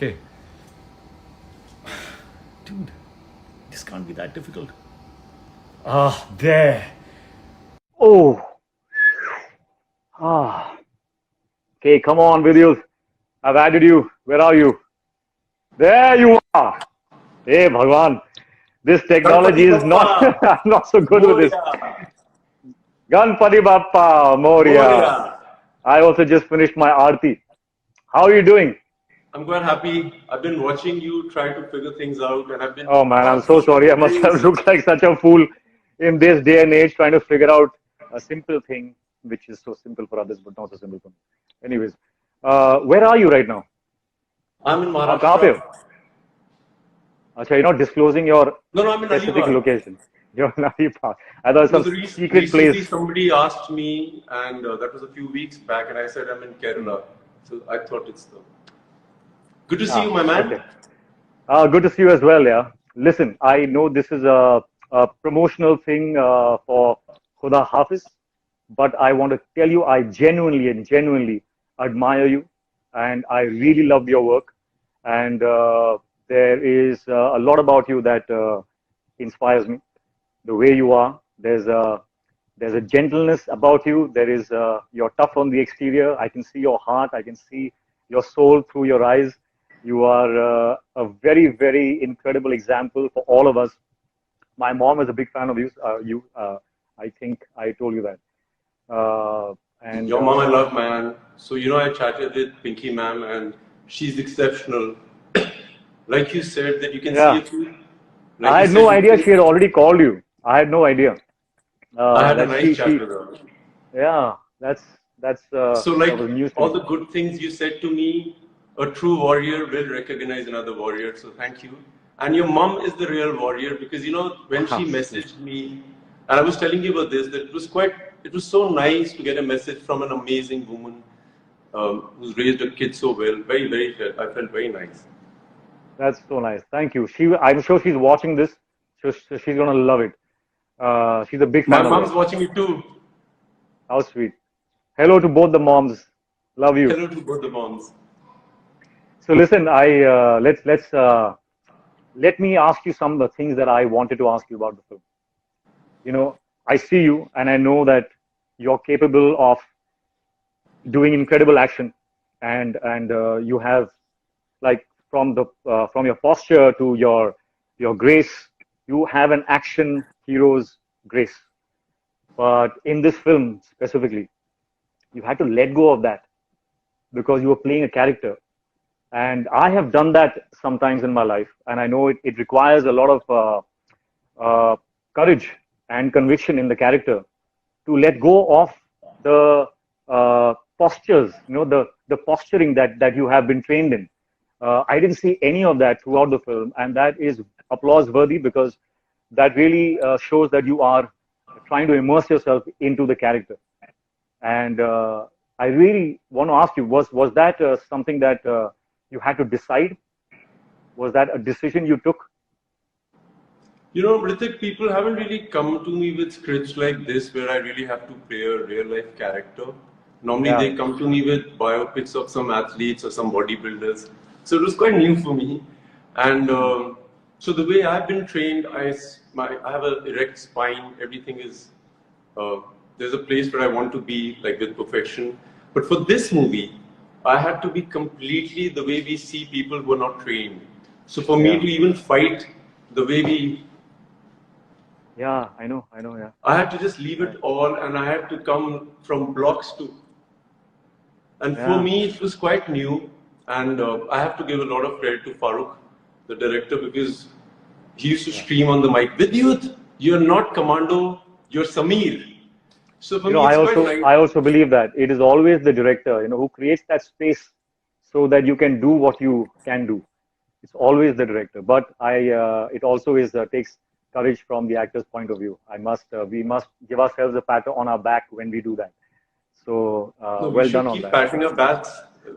Okay. Dude, this can't be that difficult. Ah, there. Oh, ah. Okay, come on, Vidyut. I've added you. Where are you? There you are. Hey, Bhagwan. This technology Ganpati is not. Bappa, I'm not so good with this. Moria, Ganpati Bappa, Moria. Moria. I also just finished my aarti. How are you doing? I'm quite happy. I've been watching you try to figure things out, and I've been Oh man, I'm so absolutely sorry. I must have amazed. looked like such a fool in this day and age trying to figure out a simple thing which is so simple for others but not so simple for me. Anyways, where are you right now? I'm in कहाँ पे Maharashtra. हो? अच्छा, you're not disclosing your No, I'm in specific Alibag. location. You're in Alibag. I thought Because some secret place. recently somebody asked me, and that was a few weeks back, and I said I'm in Kerala. So I thought it's the. Good to see you, Ah, my man. okay. Good to see you as well, yeah. Listen, I know this is a promotional thing for Khuda Hafiz, but I want to tell you I genuinely and genuinely admire you, and I really love your work. And there is a lot about you that inspires me. The way you are, there's a gentleness about you. You're tough on the exterior. I can see your heart. I can see your soul through your eyes. You are a very, very incredible example for all of us. My mom is a big fan of you. I think I told you that. And Your mom I love, man. So I chatted with Pinky ma'am, and she's exceptional. Like you said, that you can see yeah, a few. Like I you had no said, you idea can. she had already called you. I had no idea I had a that nice chat with her. yeah, that's So, that like was news to all me. the good things you said to me, a true warrior will recognize another warrior. So, thank you. And your mom is the real warrior because when she messaged me, and I was telling you about this, that it was so nice to get a message from an amazing woman who's raised a kid so well. Very, very, I felt very nice. That's so nice. Thank you. I'm sure she's watching this. She's gonna love it. She's a big My fan of mom's yours. watching it too. How sweet. Hello to both the moms. Love you. Hello to both the moms. So listen, I let me ask you some of the things that I wanted to ask you about the film. I see you and I know that you're capable of doing incredible action, and you have, like, from your posture to your grace, you have an action hero's grace. But in this film specifically, you had to let go of that because you were playing a character. And I have done that sometimes in my life, and I know it requires a lot of courage and conviction in the character to let go of the postures, the posturing that you have been trained in. I didn't see any of that throughout the film, and that is applause worthy because that really shows that you are trying to immerse yourself into the character. And I really want to ask you: was that something that you had to decide? Was that a decision you took? Hrithik, people haven't really come to me with scripts like this where I really have to play a real life character. Normally, Yeah, they come to me with biopics of some athletes or some bodybuilders. So it was quite new for me. And so the way I've been trained, I have an erect spine. Everything is uh, there's a place where I want to be, like with perfection. But for this movie, I had to be completely the way we see people who are not trained. So for me yeah, to even fight the way we yeah. I know. Yeah, I had to just leave yeah, it all and I had to come from blocks to. And for yeah, me, it was quite new. And I have to give a lot of credit to Farooq, the director, because he used to yeah. scream on the mic, Vidyut, you're not Commando, you're Samir. So for me, I it's quite also nice. I also believe that it is always the director, who creates that space so that you can do what you can do. It's always the director, but it also is takes courage from the actor's point of view. We must give ourselves a pat on our back when we do that. So No, we well done should on keep that. patting our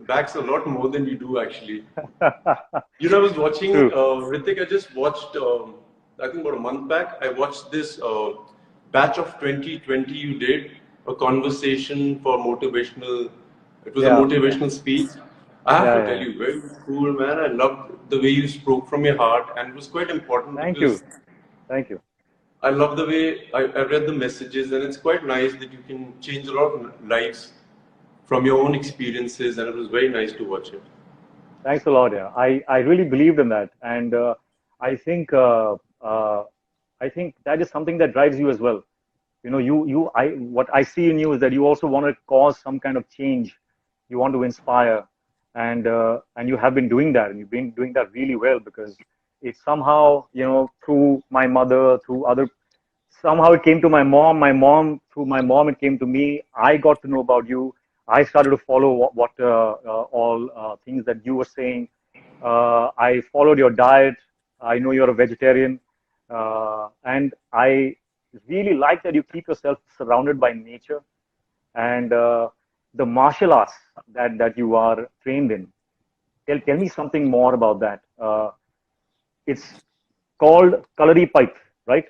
backs a lot more than we do actually. I was watching True. Hrithik. I just watched, I think about a month back. I watched this batch of 2020 you did a conversation for motivational. It was a Yeah. motivational speech. I have Yeah, to tell you, very cool, man. I loved the way you spoke from your heart, and it was quite important Thank because you. Thank you. I love the way I read the messages, and it's quite nice that you can change a lot of lives from your own experiences, and it was very nice to watch it. Thanks a lot. Yeah, I really believed in that, and I think uh, uh, I think that is something that drives you as well. You know, what I see in you is that you also want to cause some kind of change. You want to inspire, and you have been doing that, and you've been doing that really well because it somehow, you know, through my mother, through other, somehow it came to my mom. My mom, through my mom, it came to me. I got to know about you. I started to follow what all things that you were saying. I followed your diet. I know you're a vegetarian, and I really like that you keep yourself surrounded by nature and the martial arts that you are trained in. Tell me something more about that. It's called Kalari Pipe, right?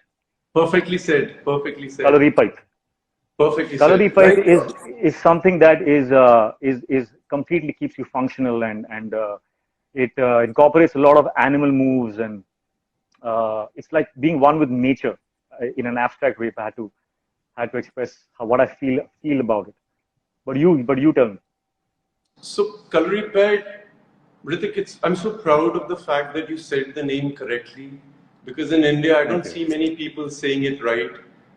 Perfectly said. Perfectly said. Kalari Pipe. Perfectly Kalari said. Pipe Like, is something that is completely keeps you functional and it incorporates a lot of animal moves and it's like being one with nature in an abstract way. If I had to express what I feel about it. But you tell me. so, calorie pad, Hrithik, I'm so proud of the fact that you said the name correctly because in India, I Thank don't you. see many people saying it right.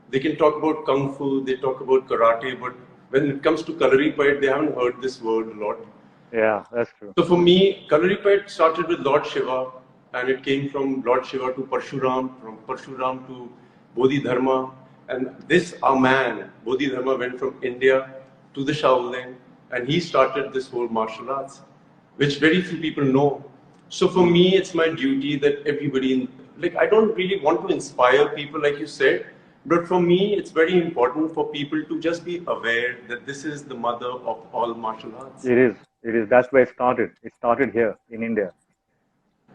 They can talk about kung fu, they talk about karate, but when it comes to calorie pad, they haven't heard this word a lot. Yeah, that's true. So for me, calorie pad started with Lord Shiva, and it came from Lord Shiva to Parshuram, from Parshuram to Bodhidharma, and this our man, Bodhidharma, went from India to the Shaolin, and he started this whole martial arts, which very few people know. So for me, it's my duty that everybody, like, I don't really want to inspire people, like you said, but for me, it's very important for people to just be aware that this is the mother of all martial arts. It is. It is. That's where it started. It started here in India.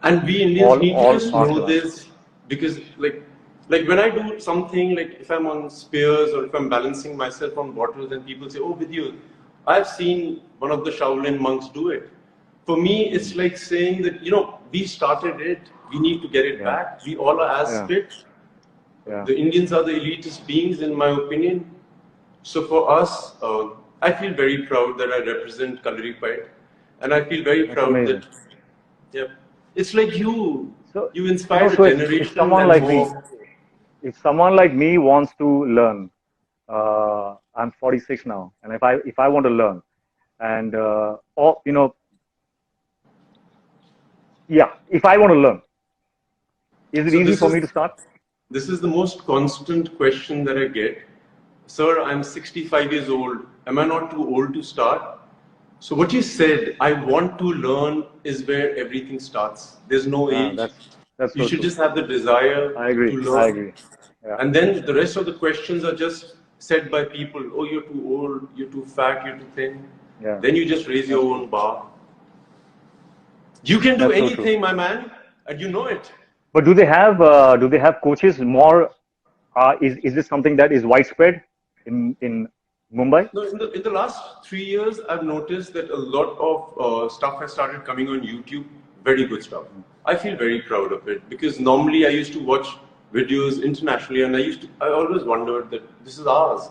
And we Indians need to All just know martial arts. this because like when I do something, like if I'm on spears or if I'm balancing myself on bottles and people say, oh Vidyut, I've seen one of the Shaolin monks do it. For me, it's like saying that, we started it, we need to get it Yeah. back. We all are as Yeah. fit. Yeah. The Indians are the elitist beings, in my opinion. So for us, I feel very proud that I represent Kalari Pite, and I feel very That's proud amazing. that, yeah, it's like you, So you you know, inspired a so if generation someone and like me, more. if someone like me wants to learn, I'm 46 now, and if I want to learn, and or you know, yeah, if I want to learn, is it So easy for me to start? this is the most constant question that I get. Sir, I'm 65 years old. Am I not too old to start? So what you said, I want to learn, is where everything starts. There's no age. That's You so should true. just have the desire I to agree. I learn. agree. Yeah. And then the rest of the questions are just said by people. Oh, you're too old, you're too fat, you're too thin. Yeah. Then you just raise your That's true. own bar. You can do That's so true. anything, my man, and you know it. But do they have coaches more? Is this something that is widespread in Mumbai? No, in the last 3 years, I've noticed that a lot of stuff has started coming on YouTube. Very good stuff. I feel very proud of it because normally I used to watch videos internationally, and I always wondered that this is ours.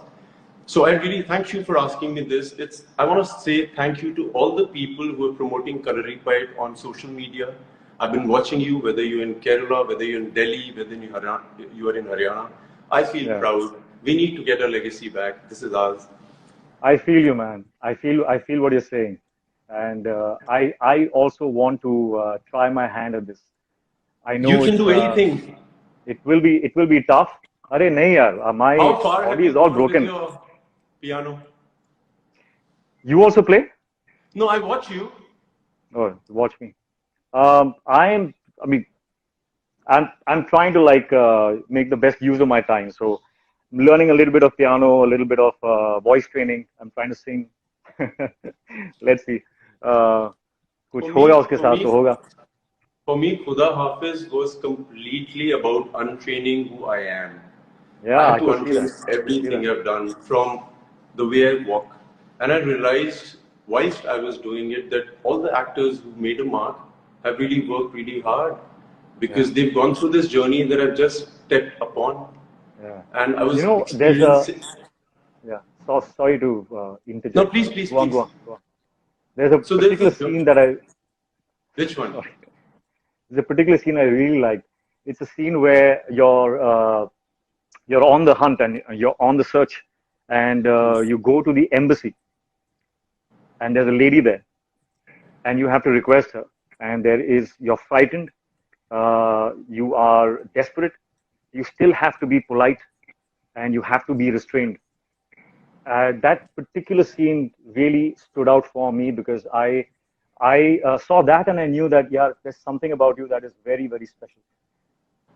So I really thank you for asking me this. I want to say thank you to all the people who are promoting Kalari Pite on social media. I've been watching you, whether you're in Kerala, whether you're in Delhi, whether you are in Haryana. I feel Yeah. proud. We need to get our legacy back. This is ours. I feel you, man. I feel what you're saying, and I also want to try my hand at this. I You know can do anything. it will be tough. Arey nahi yaar, my How far have body you is all gone with broken. your piano? You also play? No, I watch you. Oh, watch me. I'm. I mean, I'm trying to like make the best use of my time. So I'm learning a little bit of piano, a little bit of voice training. I'm trying to sing. Let's see. Uh, कुछ For होगा me, उसके for साथ me, तो होगा. for me, Khuda Hafiz was completely about untraining who I am. I Yeah, had I to could see untrain that. I could see everything that. I've done from the way I walk. And I realized whilst I was doing it, that all the actors who made a mark have really worked really hard because they've gone through this journey that I've just stepped upon. Yeah. And I was There's a, experiencing. yeah, so sorry to No, interject. please, please, Go on, please. go on, go on. There's a So there's particular scene that I, which one? sorry, there's a particular scene I really like. It's a scene where you're on the hunt and you're on the search, and you go to the embassy, and there's a lady there, and you have to request her, and you're frightened, you are desperate, you still have to be polite, and you have to be restrained. That particular scene really stood out for me because I saw that and I knew that, yeah, there's something about you that is very, very special.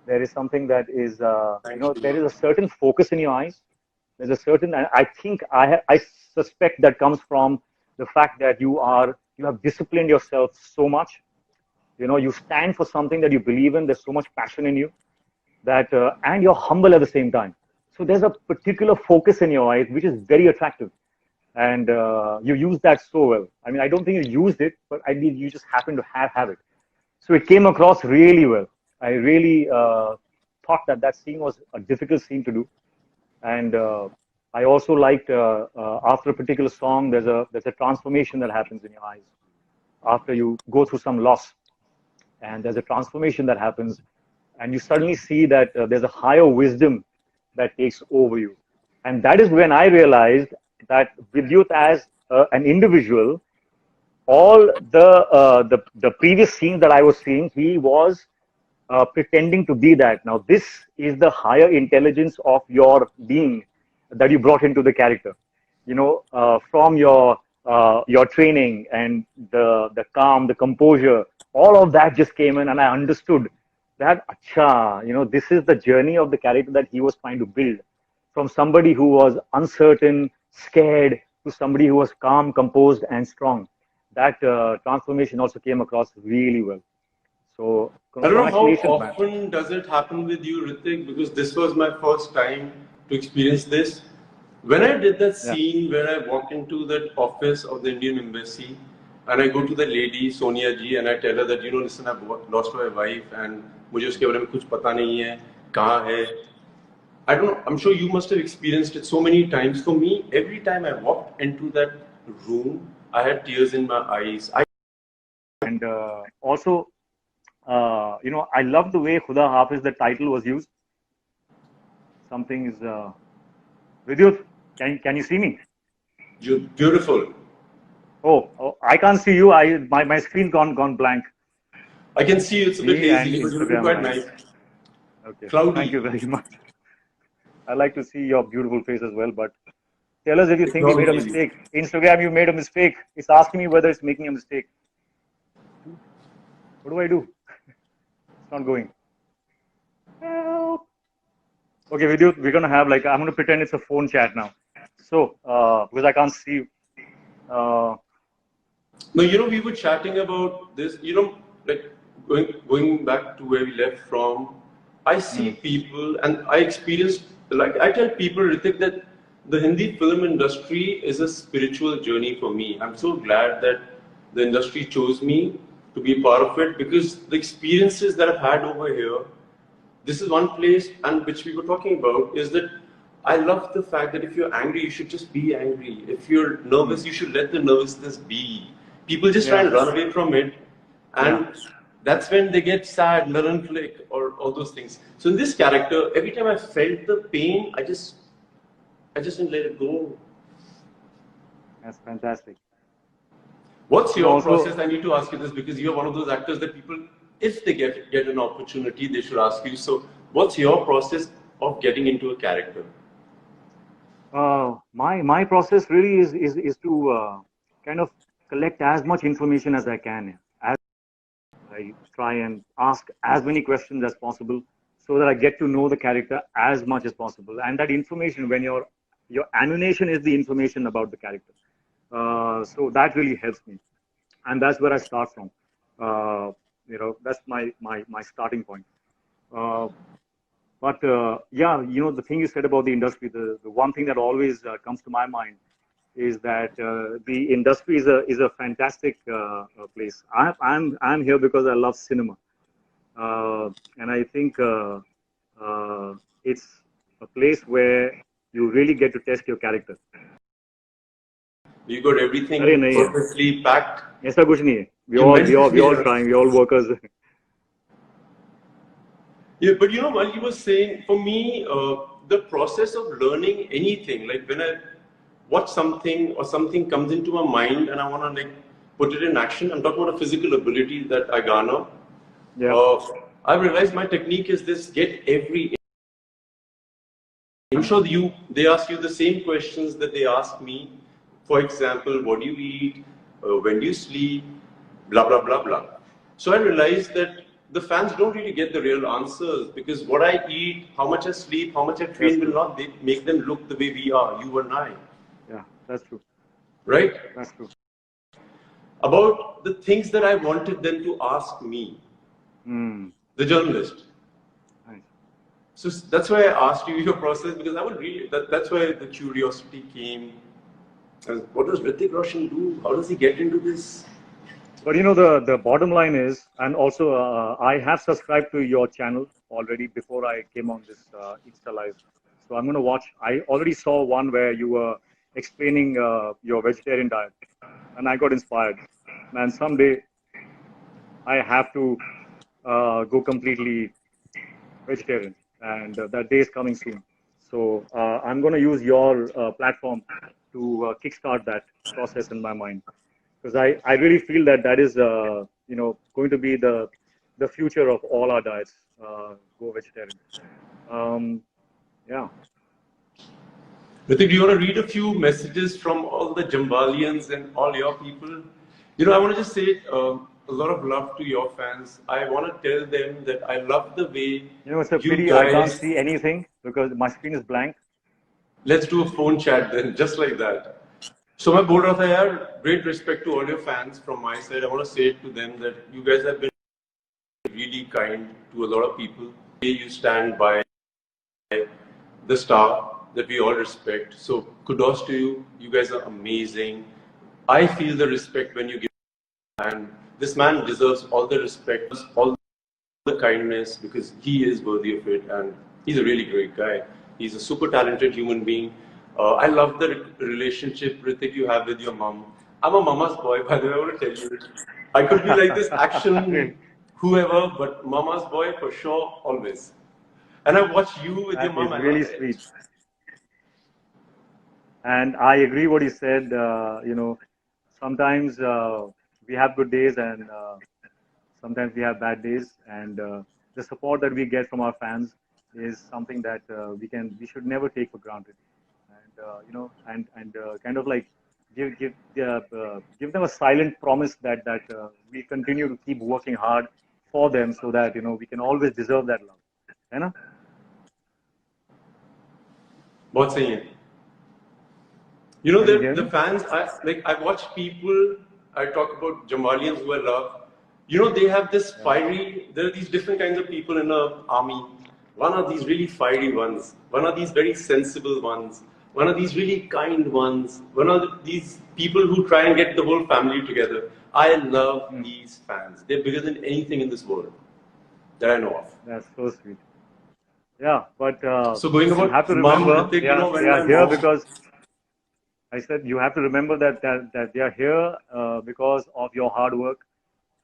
There is something that is, Thank there you. is a certain focus in your eyes. There's a certain, I think I suspect that comes from the fact that you have disciplined yourself so much. You stand for something that you believe in. There's so much passion in you that, and you're humble at the same time. So there's a particular focus in your eyes, which is very attractive. And you use that so well. I mean, I don't think you used it, but I mean, you just happen to have it. So it came across really well. I really thought that scene was a difficult scene to do. And I also liked after a particular song, there's a transformation that happens in your eyes after you go through some loss, and there's a transformation that happens, and you suddenly see that there's a higher wisdom that takes over you, and that is when I realized that Vidyut as an individual, all the previous scenes that I was seeing, he was pretending to be that. Now, this is the higher intelligence of your being that you brought into the character. From your training and the calm, the composure, all of that just came in, and I understood that, acha, this is the journey of the character that he was trying to build. From somebody who was uncertain, scared, to somebody who was calm, composed, and strong. That transformation also came across really well. So I don't know how congratulations, man. often does it happen with you, Hrithik, because this was my first time to experience this. When I did that Yeah. scene where I walk into that office of the Indian embassy and I go to the lady, Sonia ji, and I tell her that, listen, I've lost my wife and मुझे उसके बारे में कुछ पता नहीं है, कहाँ है. I don't know, I'm sure you must have experienced it so many times. For me, every time I walked into that room, I had tears in my eyes. And also, I love the way Khuda Hafiz, the title was used. Something is, Vidyut, can you see me? You're beautiful. Oh, I can't see you. My screen's gone blank. I can see you, it's a bit Me and hazy, but you look Instagram quite live. nice. Okay. Cloudy. Thank you very much. I like to see your beautiful face as well, but tell us if you think we made a mistake. Instagram, you made a mistake. It's asking me whether it's making a mistake. What do I do? It's not going. Help. Okay, Vidyut, we're gonna have I'm gonna pretend it's a phone chat now. So, because I can't see you. No, we were chatting about this, like going back to where we left from, I see people and I experienced, I tell people, Hrithik, that the Hindi film industry is a spiritual journey for me. I'm so glad that the industry chose me to be a part of it because the experiences that I've had over here, this is one place and which we were talking about is that I love the fact that if you're angry, you should just be angry. If you're nervous, you should let the nervousness be. People just try and run away from it. And that's when they get sad, melancholic, or all those things. So in this character, every time I felt the pain, I just didn't let it go. That's fantastic. What's your process? I need to ask you this because you're one of those actors that people, if they get an opportunity, they should ask you. So what's your process of getting into a character? My process really is to kind of collect as much information as I can. As I try and ask as many questions as possible, so that I get to know the character as much as possible. And that information, when your ammunition is the information about the character, so that really helps me, and that's where I start from. That's my starting point. But yeah, the thing you said about the industry, the one thing that always comes to my mind is that the industry is a fantastic place. I'm here because I love cinema, and I think it's a place where you really get to test your character. You got everything अरे नहीं है, perfectly packed. ऐसा कुछ नहीं है. We You all trying, we all workers. Yeah, but you know, while you were saying, for me, the process of learning anything, like when I watch something or something comes into my mind and I want to like put it in action, I'm talking about a physical ability that I garner. Yeah. I realized my technique is this: get every. I'm sure they ask you the same questions that they ask me. For example, what do you eat? When do you sleep? Blah blah blah blah. So I realized that the fans don't really get the real answers because what I eat, how much I sleep, how much I train will not make them look the way we are, you and I. Yeah, that's true. Right? That's true. About the things that I wanted them to ask me, the journalist. Nice. So that's why I asked you your process because I would really, that's why the curiosity came. And what does Hrithik Roshan do? How does he get into this? But you know, the bottom line is, and also I have subscribed to your channel already before I came on this Insta Live. So I'm going to watch. I already saw one where you were explaining your vegetarian diet, and I got inspired. Man, someday I have to go completely vegetarian, and that day is coming soon. So I'm going to use your platform to kickstart that process in my mind. Because I really feel that is you know, going to be the future of all our diets. Go vegetarian. Yeah. Hrithik, do you want to read a few messages from all the Jambalians and all your people? You know, I want to just say a lot of love to your fans. I want to tell them that I love the way You know, it's a pity guys... I can't see anything because my screen is blank. Let's do a phone chat then, just like that. So मैं बोल रहा था यार, great respect to all your fans from my side. I want to say to them that you guys have been really kind to a lot of people. You stand by the star that we all respect. So kudos to you. You guys are amazing. I feel the respect when you give, and this man deserves all the respect, all the kindness because he is worthy of it, and he's a really great guy. He's a super talented human being. I love the relationship, Hrithik, you have with your mom. I'm a mama's boy, by the way, I want to tell you. I could be like this action, whoever, but mama's boy for sure, always. And I watch you with your mom. That is really sweet. And I agree what he said. You know, sometimes we have good days and sometimes we have bad days. And the support that we get from our fans is something that we should never take for granted. And you know, and kind of like give them a silent promise that we continue to keep working hard for them, so that you know we can always deserve that love. है ना? बहुत सही है. You know, the fans, I watch people, I talk about Jambalians who I love. You know, they have this fiery, there are these different kinds of people in the army. One are these really fiery ones. One are these very sensible ones. One are these really kind ones. One are these people who try and get the whole family together. I love these fans. They're bigger than anything in this world that I know of. That's so sweet. Yeah, but so going about you have to remember, Hrithik, they are here because I said you have to remember that they are here because of your hard work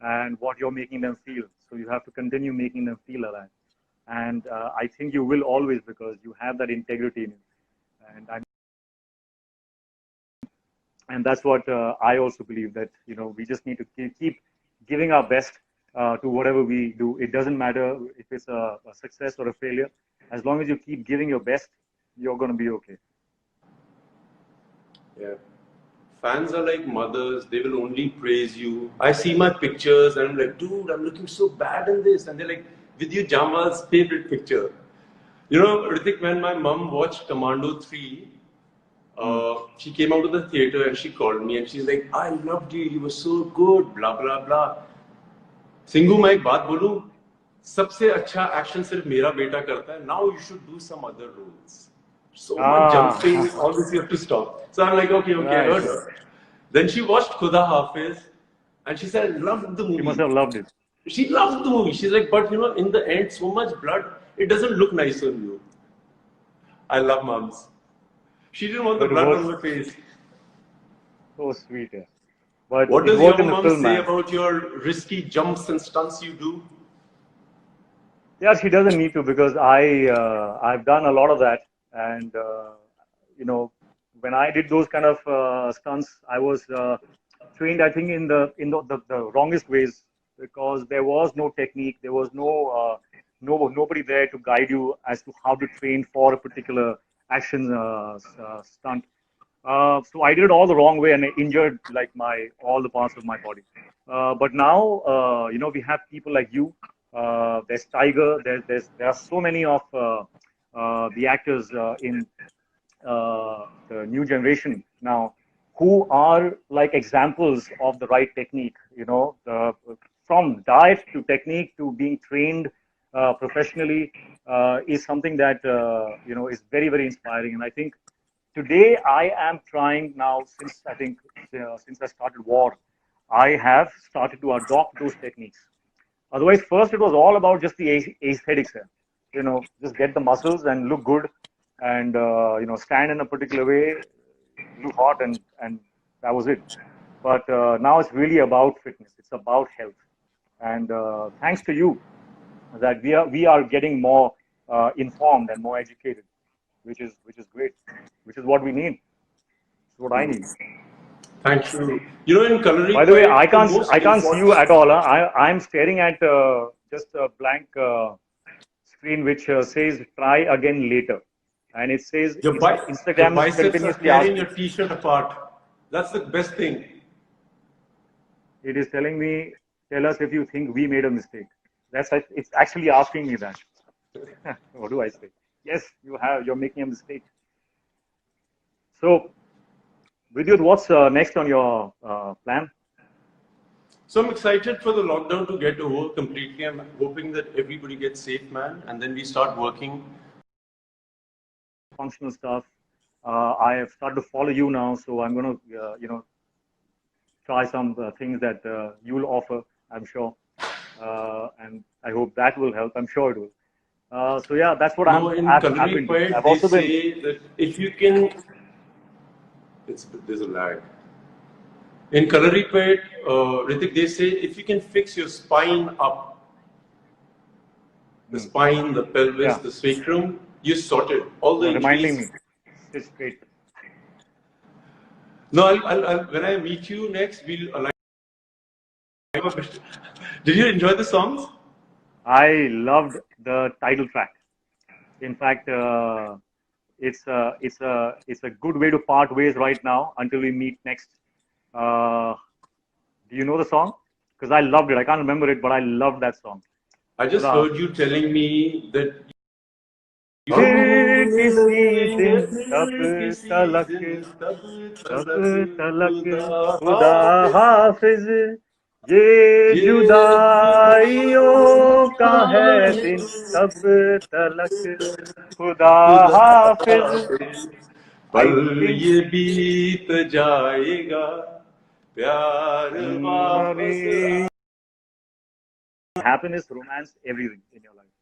and what you're making them feel. So you have to continue making them feel alive. And I think you will always, because you have that integrity in you. And that's what I also believe, that you know we just need to keep giving our best to whatever we do. It doesn't matter if it's a success or a failure. As long as you keep giving your best, you're going to be okay. Yeah. Fans are like mothers. They will only praise you. I see my pictures and I'm like, dude, I'm looking so bad in this. And they're like, Vidyut Jamal's favorite picture. You know, Hrithik, when my mom watched Commando 3, she came out of the theater and she called me and she's like, I loved you. You were so good. Blah, blah, blah. Singu, मैं एक बात बोलूं, सबसे अच्छा action सिर्फ मेरा बेटा करता है. Now you should do some other roles. So much jumping, Ah, all this you have to stop. So I'm like, okay, okay, I right. heard her. Then she watched Khuda Hafiz and she said, I loved the She must movie. have loved it. She loved the movie. She's like, but you know, in the end, so much blood, it doesn't look nice on you. I love moms. She didn't want the But it blood works. on my face. So sweet. Yeah. But What it does worked your in the mom film, say man. about your risky jumps and stunts you do? Yeah, she doesn't need to because I've done a lot of that, and you know, when I did those kind of stunts, I was trained, I think, in the wrongest ways because there was no technique, there was nobody there to guide you as to how to train for a particular action stunt. So I did it all the wrong way and I injured like my all the parts of my body. But now, we have people like you. There's Tiger. There are so many of the actors in the new generation now who are like examples of the right technique. From diet to technique to being trained professionally is something that is very very inspiring. And I think today I am trying now since I started war, I have started to adopt those techniques. Otherwise, first it was all about just the aesthetics. Just get the muscles and look good, and stand in a particular way, look hot, and that was it. But now it's really about fitness. It's about health, and thanks to you, that we are getting more informed and more educated, which is great, which is what we need. It's what I need. Thank you. You know, in By Coloring the way, I Poet, the can't most I can't see important. you at all. Huh? I'm staring at just a blank screen which says "try again later," and it says Your Instagram is biceps are continuously tearing asking. your t-shirt apart. That's the best thing. It is telling me, tell us if you think we made a mistake. It's actually asking me that. What do I say? Yes, you have. You're making a mistake. So, Vidyut, what's next on your plan? So I'm excited for the lockdown to get over completely. I'm hoping that everybody gets safe, man, and then we start working. Functional stuff. I have started to follow you now, so I'm going to, try some things that you'll offer, I'm sure. And I hope that will help. I'm sure it will. So yeah, that's what No, in I've Coloring been doing. Poet, I've they also been say that if you can, there's a lag. In Coloring Poet, Hrithik, they say if you can fix your spine up, the mm, spine, the pelvis, yeah, the sacrum, you're sorted. All the you're reminding me. injuries. Sit straight. No, when I meet you next, we'll align. Did you enjoy the songs? I loved the title track. In fact, it's a good way to part ways right now until we meet next. Uh, do you know the song? Because I loved it. I can't remember it, but I loved that song. I just Khuda heard you telling me that you फिर किसी दिन तब फिर किसी तलक दिन तब तलक तलक खुदा खुदा हाफिज हाफिज ये ये जुदाइयों का है जुदाई दिन तब तलक खुदा हाफिज हाफिज पल आई थिंक ये बीत जाएगा प्यार वापस happiness, romance, everything in your life.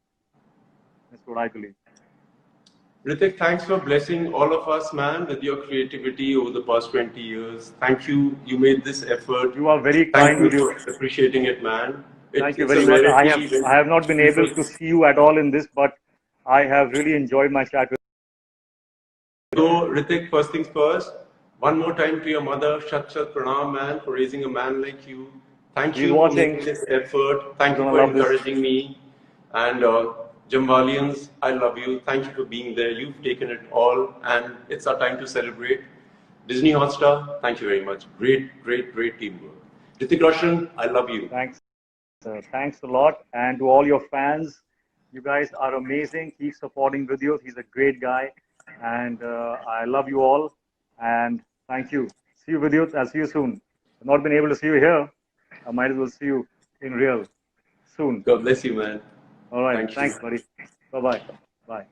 That's what I believe. Hrithik, thanks for blessing all of us, man, with your creativity over the past 20 years. Thank you. You made this effort. You are very Thank kind you with you. for appreciating it, man. Thank you It's a very much. I have rarity when I have not been able people. to see you at all in this, but I have really enjoyed my chat with So, Hrithik, first things first. One more time to your mother, Shat Shat Pranam, man, for raising a man like you. Thank you. He's you for watching. making this effort. He's Thank you gonna for love this. encouraging me. And Jamwalians, I love you. Thank you for being there. You've taken it all, and it's our time to celebrate. Disney Hotstar, thank you very much. Great, great, great teamwork. Hrithik Roshan, I love you. Thanks. Thanks a lot. And to all your fans, you guys are amazing. Keep supporting Vidyut. He's a great guy. And I love you all. And thank you. See you, Vidyut. I'll see you soon. I've not been able to see you here. I might as well see you in real soon. God bless you, man. All right. Thank you. Thanks, buddy. Bye-bye. Bye.